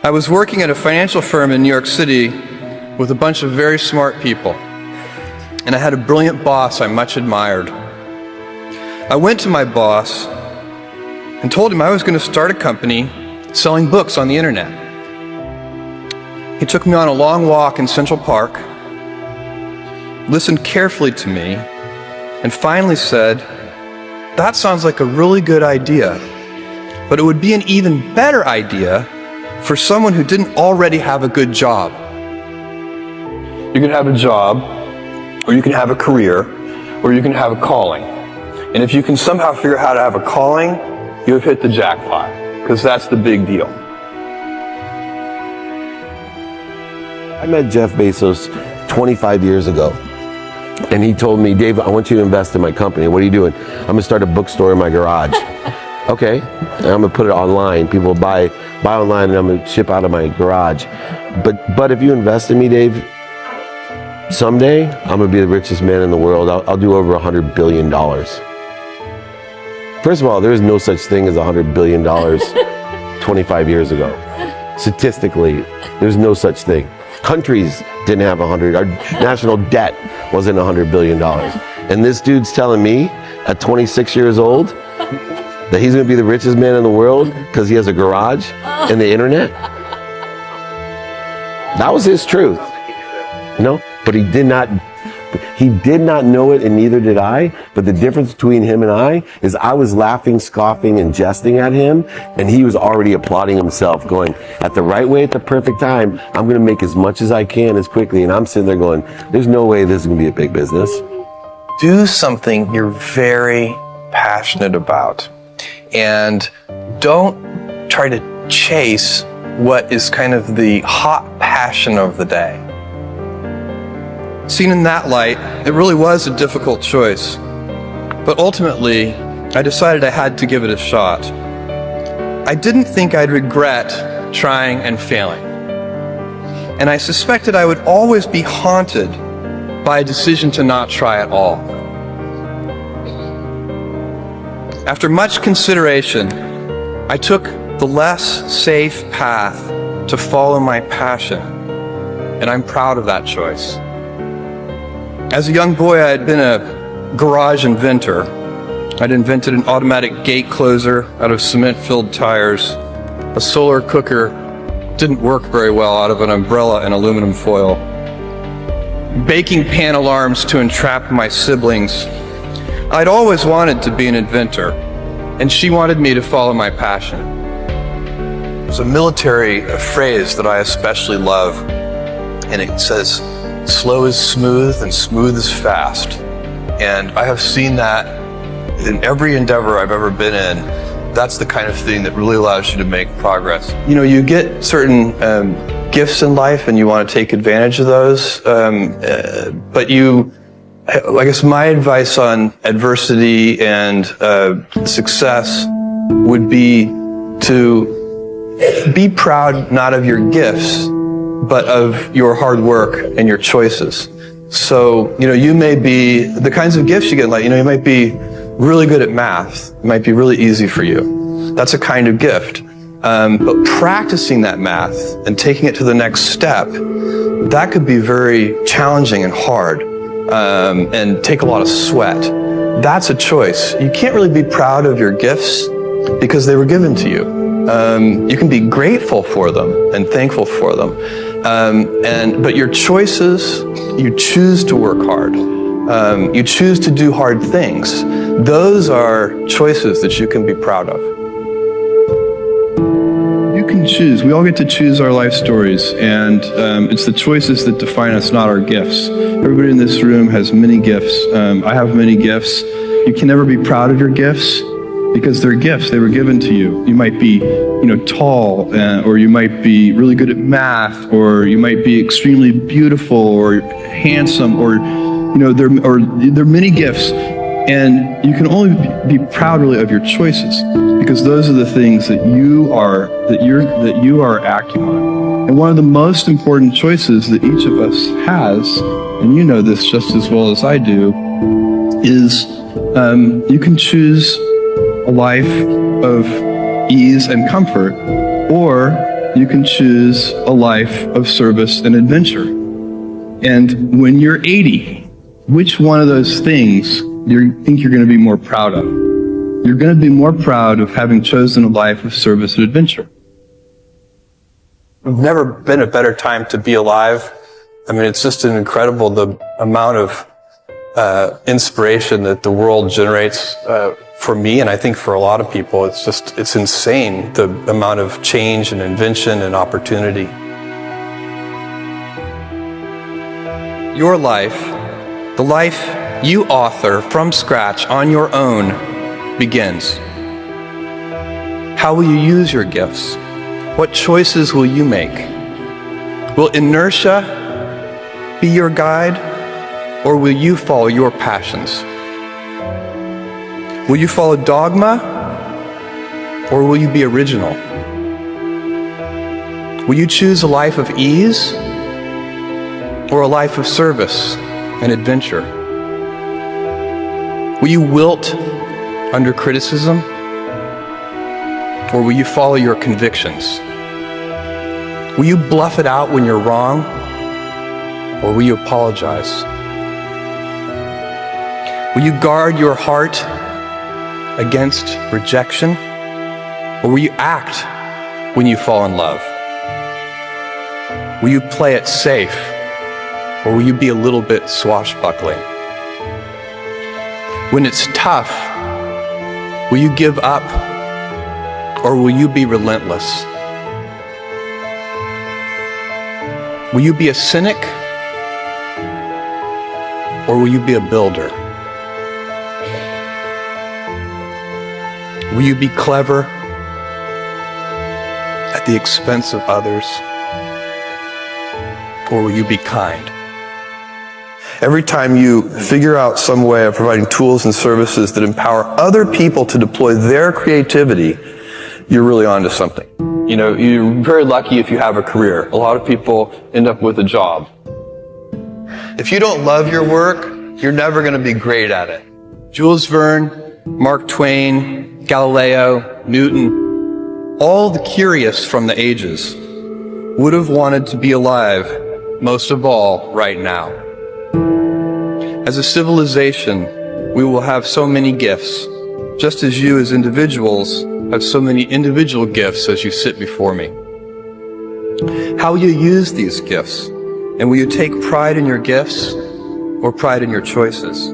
I was working at a financial firm in New York City with a bunch of very smart people, and I had a brilliant boss I much admired. I went to my boss and told him I was going to start a company selling books on the internet. He took me on a long walk in Central Park, listened carefully to me, and finally said, "That sounds like a really good idea, but it would be an even better idea for someone who didn't already have a good job." You can have a job, or you can have a career, or you can have a calling. And if you can somehow figure out how to have a calling, you have hit the jackpot, because that's the big deal. I met Jeff Bezos 25 years ago, and he told me, "Dave, I want you to invest in my company." "What are you doing?" "I'm going to start a bookstore in my garage." "Okay, and I'm going to put it online. People buy online, and I'm going to ship out of my garage. But if you invest in me, Dave, someday I'm going to be the richest man in the world. I'll do over $100 billion. First of all, there is no such thing as $100 billion 25 years ago. Statistically, there's no such thing. Countries didn't have 100. Our national debt wasn't $100 billion. And this dude's telling me at 26 years old that he's going to be the richest man in the world because he has a garage and the internet? That was his truth. No, but he did not know it, and neither did I. But the difference between him and I is I was laughing, scoffing, and jesting at him, and he was already applauding himself, going, "At the right way, at the perfect time, I'm going to make as much as I can as quickly." And I'm sitting there going, "There's no way this is going to be a big business." Do something you're very passionate about, and don't try to chase what is kind of the hot passion of the day. Seen in that light, it really was a difficult choice, but ultimately, I decided I had to give it a shot. I didn't think I'd regret trying and failing, and I suspected I would always be haunted by a decision to not try at all. After much consideration, I took the less safe path to follow my passion, and I'm proud of that choice. As a young boy, I had been a garage inventor. I'd invented an automatic gate closer out of cement-filled tires. A solar cooker didn't work very well out of an umbrella and aluminum foil. Baking pan alarms to entrap my siblings. I'd always wanted to be an inventor, and she wanted me to follow my passion. There's a military phrase that I especially love, and it says, "Slow is smooth and smooth is fast." And I have seen that in every endeavor I've ever been in. That's the kind of thing that really allows you to make progress. You know, you get certain gifts in life and you want to take advantage of those, but I guess my advice on adversity and success would be to be proud not of your gifts, but of your hard work and your choices. So, you may be, the kinds of gifts you get in life, you might be really good at math. It might be really easy for you. That's a kind of gift. But practicing that math and taking it to the next step, that could be very challenging and hard, and take a lot of sweat. That's a choice. You can't really be proud of your gifts because they were given to you. You can be grateful for them and thankful for them. But your choices, you choose to work hard. You choose to do hard things. Those are choices that you can be proud of. You can choose. We all get to choose our life stories, and it's the choices that define us, not our gifts. Everybody in this room has many gifts. I have many gifts. You can never be proud of your gifts because they're gifts. They were given to you. You might be, tall, or you might be really good at math, or you might be extremely beautiful or handsome, or there are many gifts, and you can only be proud really of your choices because those are the things that you are acting on. And one of the most important choices that each of us has, and you know this just as well as I do, is you can choose a life of ease and comfort, or you can choose a life of service and adventure. And when you're 80, which one of those things do you think you're going to be more proud of? You're going to be more proud of having chosen a life of service and adventure. There's never been a better time to be alive. I mean, it's just an incredible, the amount of inspiration that the world generates for me, and I think for a lot of people. It's insane, the amount of change and invention and opportunity. Your life, the life you author from scratch on your own, begins. How will you use your gifts? What choices will you make? Will inertia be your guide, or will you follow your passions? Will you follow dogma, or will you be original? Will you choose a life of ease, or a life of service and adventure? Will you wilt under criticism, or will you follow your convictions? Will you bluff it out when you're wrong, or will you apologize? Will you guard your heart against rejection, or will you act when you fall in love? Will you play it safe, or will you be a little bit swashbuckling? When it's tough, will you give up, or will you be relentless? Will you be a cynic, or will you be a builder? Will you be clever at the expense of others, or will you be kind? Every time you figure out some way of providing tools and services that empower other people to deploy their creativity, you're really onto something. You know, you're very lucky if you have a career. A lot of people end up with a job. If you don't love your work, you're never going to be great at it. Jules Verne, Mark Twain, Galileo, Newton, all the curious from the ages would have wanted to be alive, most of all, right now. As a civilization, we will have so many gifts, just as you as individuals have so many individual gifts as you sit before me. How will you use these gifts? And will you take pride in your gifts or pride in your choices?